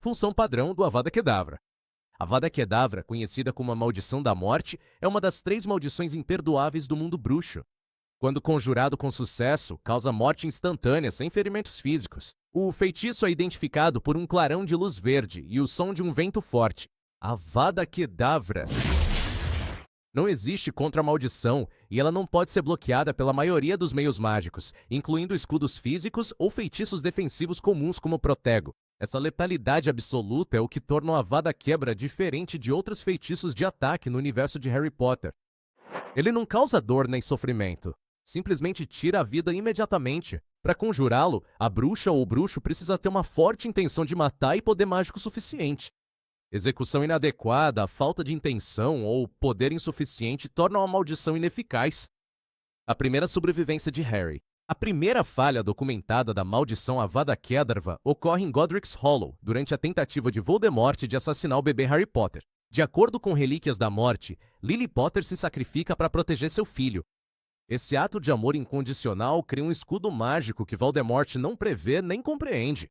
função padrão do Avada Kedavra. Avada Kedavra, conhecida como a Maldição da Morte, é uma das 3 maldições imperdoáveis do mundo bruxo. Quando conjurado com sucesso, causa morte instantânea sem ferimentos físicos. O feitiço é identificado por um clarão de luz verde e o som de um vento forte. Avada Kedavra. Não existe contra-maldição e ela não pode ser bloqueada pela maioria dos meios mágicos, incluindo escudos físicos ou feitiços defensivos comuns como Protego. Essa letalidade absoluta é o que torna o Avada Kedavra diferente de outros feitiços de ataque no universo de Harry Potter. Ele não causa dor nem sofrimento, simplesmente tira a vida imediatamente. Para conjurá-lo, a bruxa ou o bruxo precisa ter uma forte intenção de matar e poder mágico suficiente. Execução inadequada, falta de intenção ou poder insuficiente tornam a maldição ineficaz. A primeira sobrevivência de Harry. A primeira falha documentada da maldição Avada Kedavra ocorre em Godric's Hollow, durante a tentativa de Voldemort de assassinar o bebê Harry Potter. De acordo com Relíquias da Morte, Lily Potter se sacrifica para proteger seu filho. Esse ato de amor incondicional cria um escudo mágico que Voldemort não prevê nem compreende.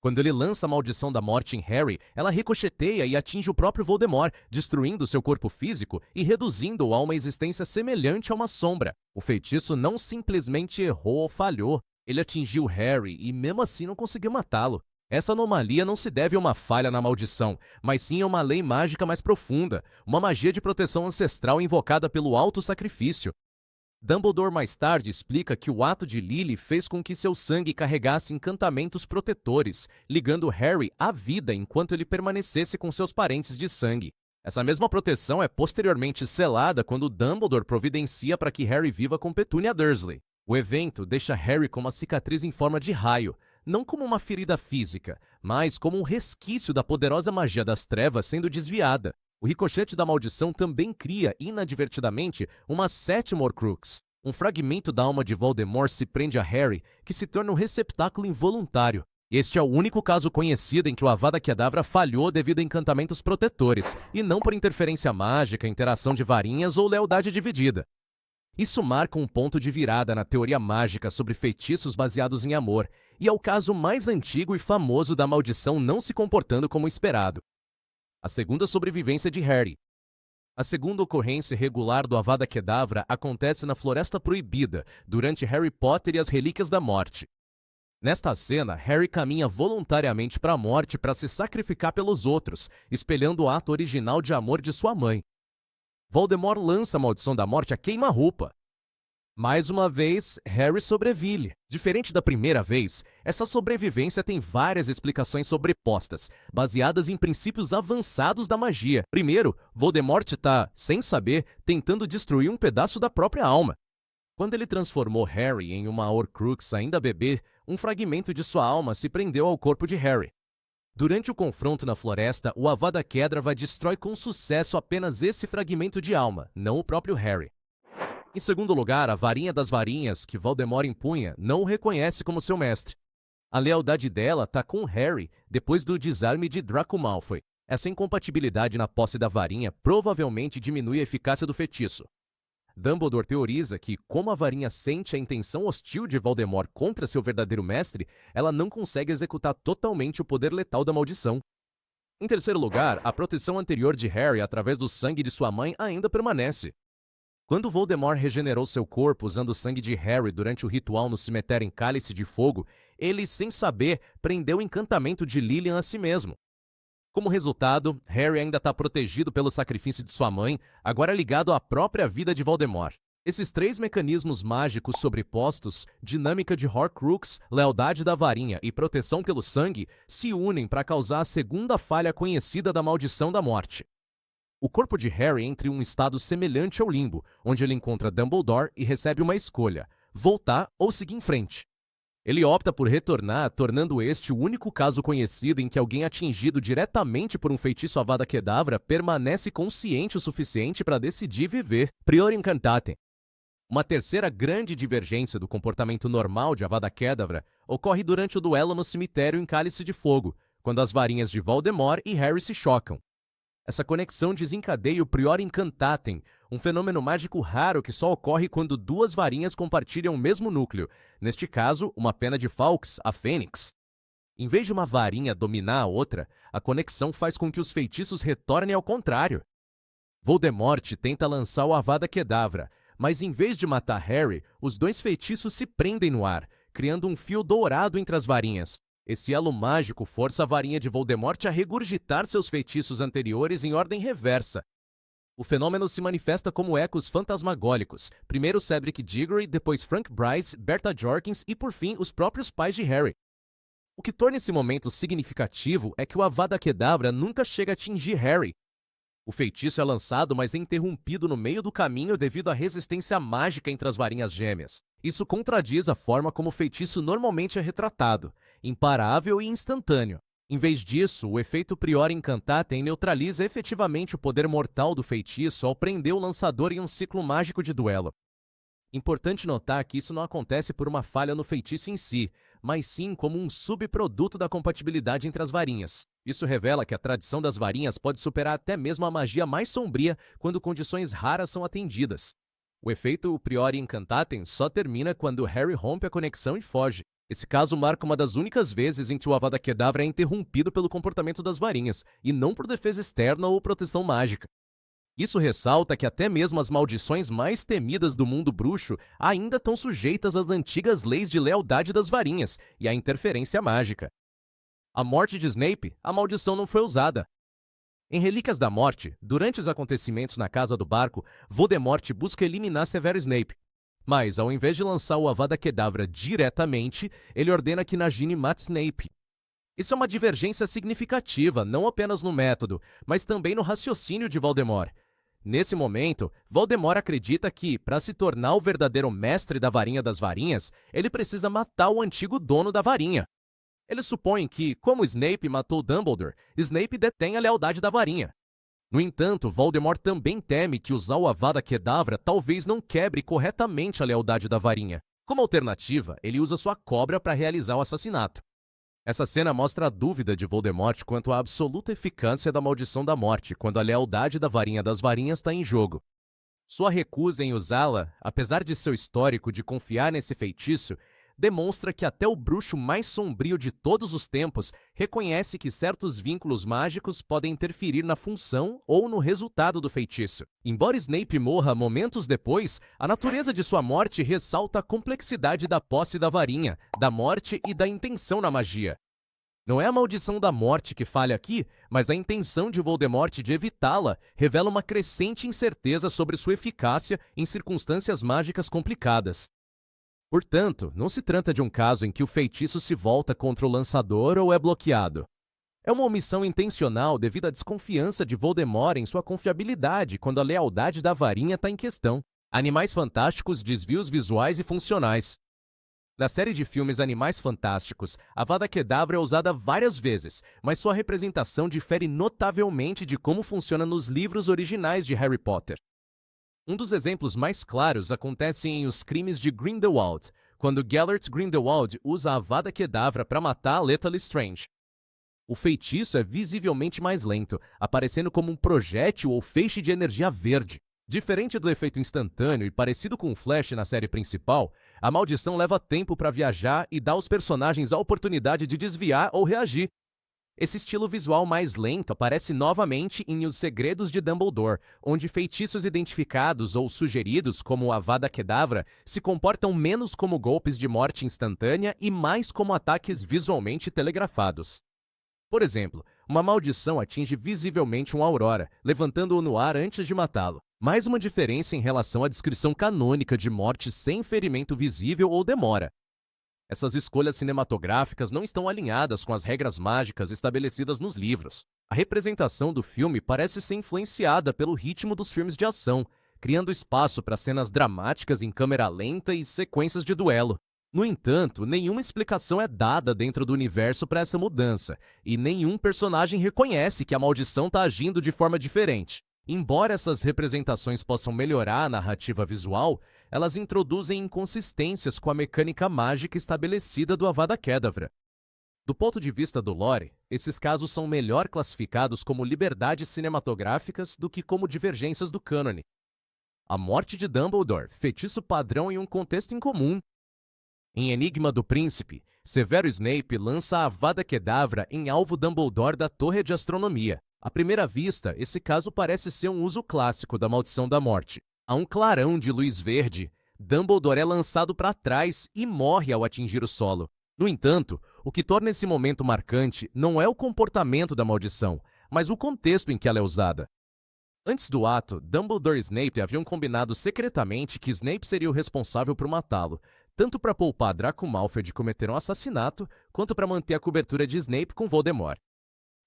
Quando ele lança a Maldição da Morte em Harry, ela ricocheteia e atinge o próprio Voldemort, destruindo seu corpo físico e reduzindo-o a uma existência semelhante a uma sombra. O feitiço não simplesmente errou ou falhou, ele atingiu Harry e mesmo assim não conseguiu matá-lo. Essa anomalia não se deve a uma falha na maldição, mas sim a uma lei mágica mais profunda, uma magia de proteção ancestral invocada pelo auto-sacrifício. Dumbledore mais tarde explica que o ato de Lily fez com que seu sangue carregasse encantamentos protetores, ligando Harry à vida enquanto ele permanecesse com seus parentes de sangue. Essa mesma proteção é posteriormente selada quando Dumbledore providencia para que Harry viva com Petunia Dursley. O evento deixa Harry com uma cicatriz em forma de raio, não como uma ferida física, mas como um resquício da poderosa magia das trevas sendo desviada. O ricochete da maldição também cria, inadvertidamente, uma 7ª Horcrux. Um fragmento da alma de Voldemort se prende a Harry, que se torna um receptáculo involuntário. Este é o único caso conhecido em que o Avada Kedavra falhou devido a encantamentos protetores, e não por interferência mágica, interação de varinhas ou lealdade dividida. Isso marca um ponto de virada na teoria mágica sobre feitiços baseados em amor, e é o caso mais antigo e famoso da maldição não se comportando como esperado. A segunda sobrevivência de Harry. A segunda ocorrência regular do Avada Kedavra acontece na Floresta Proibida, durante Harry Potter e as Relíquias da Morte. Nesta cena, Harry caminha voluntariamente para a morte para se sacrificar pelos outros, espelhando o ato original de amor de sua mãe. Voldemort lança a Maldição da Morte a queima-roupa. Mais uma vez, Harry sobrevive. Diferente da primeira vez, essa sobrevivência tem várias explicações sobrepostas, baseadas em princípios avançados da magia. Primeiro, Voldemort está, sem saber, tentando destruir um pedaço da própria alma. Quando ele transformou Harry em uma Horcrux ainda bebê, um fragmento de sua alma se prendeu ao corpo de Harry. Durante o confronto na floresta, o Avada Kedavra destrói com sucesso apenas esse fragmento de alma, não o próprio Harry. Em segundo lugar, a varinha das varinhas, que Voldemort empunha, não o reconhece como seu mestre. A lealdade dela está com Harry, depois do desarme de Draco Malfoy. Essa incompatibilidade na posse da varinha provavelmente diminui a eficácia do feitiço. Dumbledore teoriza que, como a varinha sente a intenção hostil de Voldemort contra seu verdadeiro mestre, ela não consegue executar totalmente o poder letal da maldição. Em terceiro lugar, a proteção anterior de Harry através do sangue de sua mãe ainda permanece. Quando Voldemort regenerou seu corpo usando o sangue de Harry durante o ritual no cemitério em Cálice de Fogo, ele, sem saber, prendeu o encantamento de Lilian a si mesmo. Como resultado, Harry ainda está protegido pelo sacrifício de sua mãe, agora ligado à própria vida de Voldemort. Esses 3 mecanismos mágicos sobrepostos, dinâmica de Horcrux, lealdade da varinha e proteção pelo sangue, se unem para causar a segunda falha conhecida da Maldição da Morte. O corpo de Harry entra em um estado semelhante ao limbo, onde ele encontra Dumbledore e recebe uma escolha: voltar ou seguir em frente. Ele opta por retornar, tornando este o único caso conhecido em que alguém atingido diretamente por um feitiço Avada Kedavra permanece consciente o suficiente para decidir viver. Prior Incantatem. Uma terceira grande divergência do comportamento normal de Avada Kedavra ocorre durante o duelo no cemitério em Cálice de Fogo, quando as varinhas de Voldemort e Harry se chocam. Essa conexão desencadeia o Prior Incantatem, um fenômeno mágico raro que só ocorre quando 2 varinhas compartilham o mesmo núcleo, neste caso, uma pena de Fawkes, a Fênix. Em vez de uma varinha dominar a outra, a conexão faz com que os feitiços retornem ao contrário. Voldemort tenta lançar o Avada Kedavra, mas em vez de matar Harry, os dois feitiços se prendem no ar, criando um fio dourado entre as varinhas. Esse elo mágico força a varinha de Voldemort a regurgitar seus feitiços anteriores em ordem reversa. O fenômeno se manifesta como ecos fantasmagólicos, primeiro Cedric Diggory, depois Frank Bryce, Bertha Jorkins e, por fim, os próprios pais de Harry. O que torna esse momento significativo é que o Avada Kedavra nunca chega a atingir Harry. O feitiço é lançado, mas é interrompido no meio do caminho devido à resistência mágica entre as varinhas gêmeas. Isso contradiz a forma como o feitiço normalmente é retratado, imparável e instantâneo. Em vez disso, o efeito Priori Incantatem neutraliza efetivamente o poder mortal do feitiço ao prender o lançador em um ciclo mágico de duelo. Importante notar que isso não acontece por uma falha no feitiço em si, mas sim como um subproduto da compatibilidade entre as varinhas. Isso revela que a tradição das varinhas pode superar até mesmo a magia mais sombria quando condições raras são atendidas. O efeito Priori Incantatem só termina quando Harry rompe a conexão e foge. Esse caso marca uma das únicas vezes em que o Avada Kedavra é interrompido pelo comportamento das varinhas, e não por defesa externa ou proteção mágica. Isso ressalta que até mesmo as maldições mais temidas do mundo bruxo ainda estão sujeitas às antigas leis de lealdade das varinhas e à interferência mágica. A morte de Snape, a maldição não foi usada. Em Relíquias da Morte, durante os acontecimentos na Casa do Barco, Voldemort busca eliminar Severo Snape. Mas, ao invés de lançar o Avada Kedavra diretamente, ele ordena que Nagini mate Snape. Isso é uma divergência significativa, não apenas no método, mas também no raciocínio de Voldemort. Nesse momento, Voldemort acredita que, para se tornar o verdadeiro mestre da varinha das varinhas, ele precisa matar o antigo dono da varinha. Ele supõe que, como Snape matou Dumbledore, Snape detém a lealdade da varinha. No entanto, Voldemort também teme que usar o Avada Kedavra talvez não quebre corretamente a lealdade da varinha. Como alternativa, ele usa sua cobra para realizar o assassinato. Essa cena mostra a dúvida de Voldemort quanto à absoluta eficácia da Maldição da Morte quando a lealdade da varinha das varinhas está em jogo. Sua recusa em usá-la, apesar de seu histórico de confiar nesse feitiço, demonstra que até o bruxo mais sombrio de todos os tempos reconhece que certos vínculos mágicos podem interferir na função ou no resultado do feitiço. Embora Snape morra momentos depois, a natureza de sua morte ressalta a complexidade da posse da varinha, da morte e da intenção na magia. Não é a maldição da morte que falha aqui, mas a intenção de Voldemort de evitá-la revela uma crescente incerteza sobre sua eficácia em circunstâncias mágicas complicadas. Portanto, não se trata de um caso em que o feitiço se volta contra o lançador ou é bloqueado. É uma omissão intencional devido à desconfiança de Voldemort em sua confiabilidade quando a lealdade da varinha está em questão. Animais Fantásticos, desvios visuais e funcionais. Na série de filmes Animais Fantásticos, a Avada Kedavra é usada várias vezes, mas sua representação difere notavelmente de como funciona nos livros originais de Harry Potter. Um dos exemplos mais claros acontece em Os Crimes de Grindelwald, quando Gellert Grindelwald usa a Avada Kedavra para matar Leta Lestrange. O feitiço é visivelmente mais lento, aparecendo como um projétil ou feixe de energia verde. Diferente do efeito instantâneo e parecido com o Flash na série principal, a maldição leva tempo para viajar e dá aos personagens a oportunidade de desviar ou reagir. Esse estilo visual mais lento aparece novamente em Os Segredos de Dumbledore, onde feitiços identificados ou sugeridos como Avada Kedavra se comportam menos como golpes de morte instantânea e mais como ataques visualmente telegrafados. Por exemplo, uma maldição atinge visivelmente um Aurora, levantando-o no ar antes de matá-lo. Mais uma diferença em relação à descrição canônica de morte sem ferimento visível ou demora. Essas escolhas cinematográficas não estão alinhadas com as regras mágicas estabelecidas nos livros. A representação do filme parece ser influenciada pelo ritmo dos filmes de ação, criando espaço para cenas dramáticas em câmera lenta e sequências de duelo. No entanto, nenhuma explicação é dada dentro do universo para essa mudança, e nenhum personagem reconhece que a maldição está agindo de forma diferente. Embora essas representações possam melhorar a narrativa visual, elas introduzem inconsistências com a mecânica mágica estabelecida do Avada Kedavra. Do ponto de vista do lore, esses casos são melhor classificados como liberdades cinematográficas do que como divergências do cânone. A morte de Dumbledore, feitiço padrão em um contexto incomum. Em Enigma do Príncipe, Severo Snape lança a Avada Kedavra em alvo Dumbledore da Torre de Astronomia. À primeira vista, esse caso parece ser um uso clássico da Maldição da Morte. A um clarão de luz verde, Dumbledore é lançado para trás e morre ao atingir o solo. No entanto, o que torna esse momento marcante não é o comportamento da maldição, mas o contexto em que ela é usada. Antes do ato, Dumbledore e Snape haviam combinado secretamente que Snape seria o responsável por matá-lo, tanto para poupar Draco Malfoy de cometer um assassinato, quanto para manter a cobertura de Snape com Voldemort.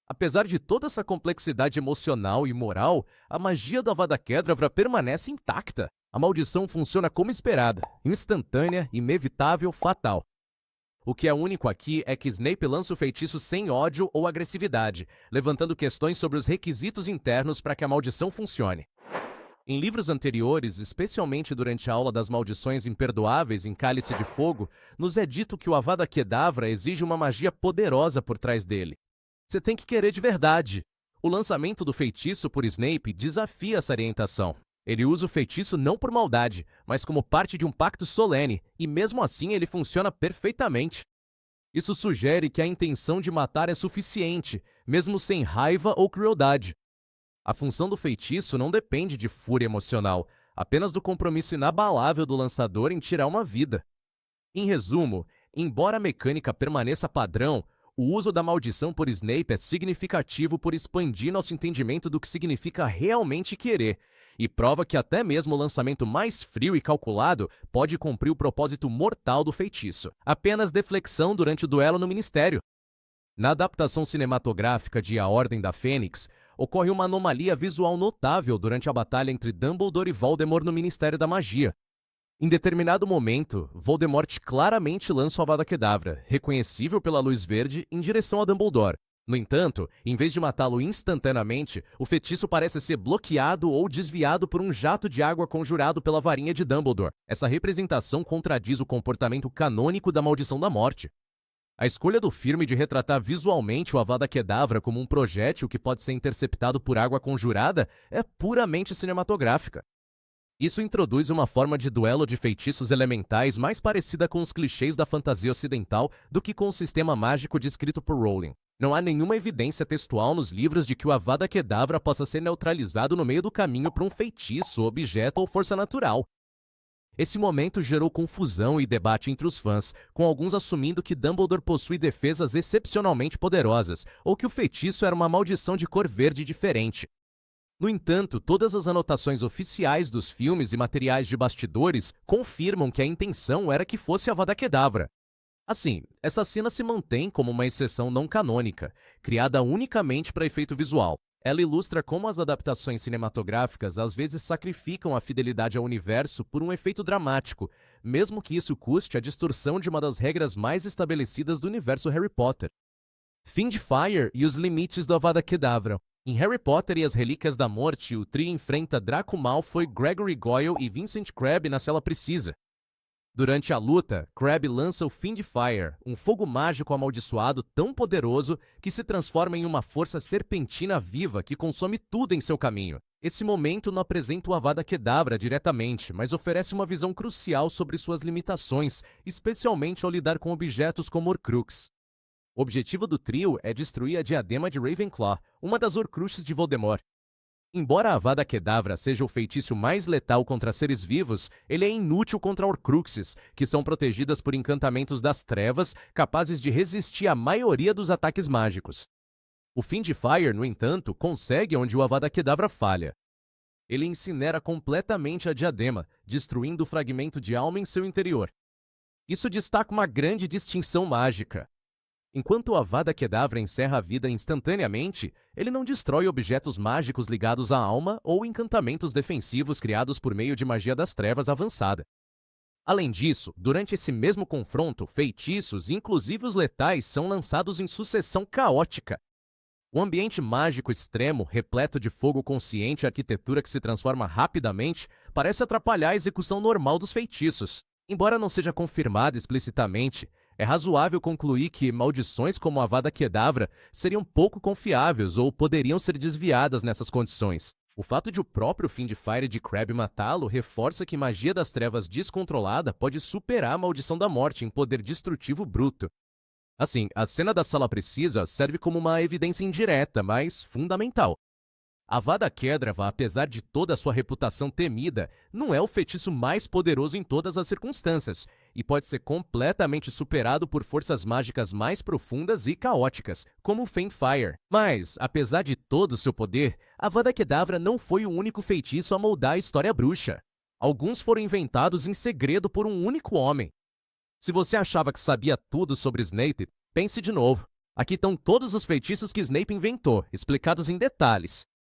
Apesar de toda essa complexidade emocional e moral, a magia da Avada Kedavra permanece intacta. A maldição funciona como esperada, instantânea, inevitável, fatal. O que é único aqui é que Snape lança o feitiço sem ódio ou agressividade, levantando questões sobre os requisitos internos para que a maldição funcione. Em livros anteriores, especialmente durante a aula das maldições imperdoáveis em Cálice de Fogo, nos é dito que o Avada Kedavra exige uma magia poderosa por trás dele. Você tem que querer de verdade. O lançamento do feitiço por Snape desafia essa orientação. Ele usa o feitiço não por maldade, mas como parte de um pacto solene, e mesmo assim ele funciona perfeitamente. Isso sugere que a intenção de matar é suficiente, mesmo sem raiva ou crueldade. A função do feitiço não depende de fúria emocional, apenas do compromisso inabalável do lançador em tirar uma vida. Em resumo, embora a mecânica permaneça padrão, o uso da maldição por Snape é significativo por expandir nosso entendimento do que significa realmente querer, e prova que até mesmo o lançamento mais frio e calculado pode cumprir o propósito mortal do feitiço. Apenas deflexão durante o duelo no Ministério. Na adaptação cinematográfica de A Ordem da Fênix, ocorre uma anomalia visual notável durante a batalha entre Dumbledore e Voldemort no Ministério da Magia. Em determinado momento, Voldemort claramente lança o Avada Kedavra, reconhecível pela luz verde, em direção a Dumbledore. No entanto, em vez de matá-lo instantaneamente, o feitiço parece ser bloqueado ou desviado por um jato de água conjurado pela varinha de Dumbledore. Essa representação contradiz o comportamento canônico da Maldição da Morte. A escolha do filme de retratar visualmente o Avada Kedavra como um projétil que pode ser interceptado por água conjurada é puramente cinematográfica. Isso introduz uma forma de duelo de feitiços elementais mais parecida com os clichês da fantasia ocidental do que com o sistema mágico descrito por Rowling. Não há nenhuma evidência textual nos livros de que o Avada Kedavra possa ser neutralizado no meio do caminho por um feitiço, objeto ou força natural. Esse momento gerou confusão e debate entre os fãs, com alguns assumindo que Dumbledore possui defesas excepcionalmente poderosas, ou que o feitiço era uma maldição de cor verde diferente. No entanto, todas as anotações oficiais dos filmes e materiais de bastidores confirmam que a intenção era que fosse Avada Kedavra. Assim, essa cena se mantém como uma exceção não canônica, criada unicamente para efeito visual. Ela ilustra como as adaptações cinematográficas às vezes sacrificam a fidelidade ao universo por um efeito dramático, mesmo que isso custe a distorção de uma das regras mais estabelecidas do universo Harry Potter. Fiendfire e os limites do Avada Kedavra. Em Harry Potter e as Relíquias da Morte, o trio enfrenta Draco Malfoy, Gregory Goyle e Vincent Crabbe na Cela Precisa. Durante a luta, Crabbe lança o Fiendfire, um fogo mágico amaldiçoado tão poderoso que se transforma em uma força serpentina viva que consome tudo em seu caminho. Esse momento não apresenta o Avada Kedavra diretamente, mas oferece uma visão crucial sobre suas limitações, especialmente ao lidar com objetos como Horcrux. O objetivo do trio é destruir a diadema de Ravenclaw, uma das Horcruxes de Voldemort. Embora a Avada Kedavra seja o feitiço mais letal contra seres vivos, ele é inútil contra Horcruxes, que são protegidas por encantamentos das trevas, capazes de resistir à maioria dos ataques mágicos. O Fiendfire, no entanto, consegue onde o Avada Kedavra falha. Ele incinera completamente a diadema, destruindo o fragmento de alma em seu interior. Isso destaca uma grande distinção mágica. Enquanto o Avada Kedavra encerra a vida instantaneamente, ele não destrói objetos mágicos ligados à alma ou encantamentos defensivos criados por meio de magia das trevas avançada. Além disso, durante esse mesmo confronto, feitiços, inclusive os letais, são lançados em sucessão caótica. O ambiente mágico extremo, repleto de fogo consciente e arquitetura que se transforma rapidamente, parece atrapalhar a execução normal dos feitiços. Embora não seja confirmado explicitamente, é razoável concluir que maldições como a Avada Kedavra seriam pouco confiáveis ou poderiam ser desviadas nessas condições. O fato de o próprio Fiendfyre de Crabbe matá-lo reforça que magia das trevas descontrolada pode superar a maldição da morte em poder destrutivo bruto. Assim, a cena da sala precisa serve como uma evidência indireta, mas fundamental. Avada Kedavra, apesar de toda a sua reputação temida, não é o feitiço mais poderoso em todas as circunstâncias, e pode ser completamente superado por forças mágicas mais profundas e caóticas, como o Fiendfyre. Mas, apesar de todo o seu poder, Avada Kedavra não foi o único feitiço a moldar a história bruxa. Alguns foram inventados em segredo por um único homem. Se você achava que sabia tudo sobre Snape, pense de novo. Aqui estão todos os feitiços que Snape inventou, explicados em detalhes.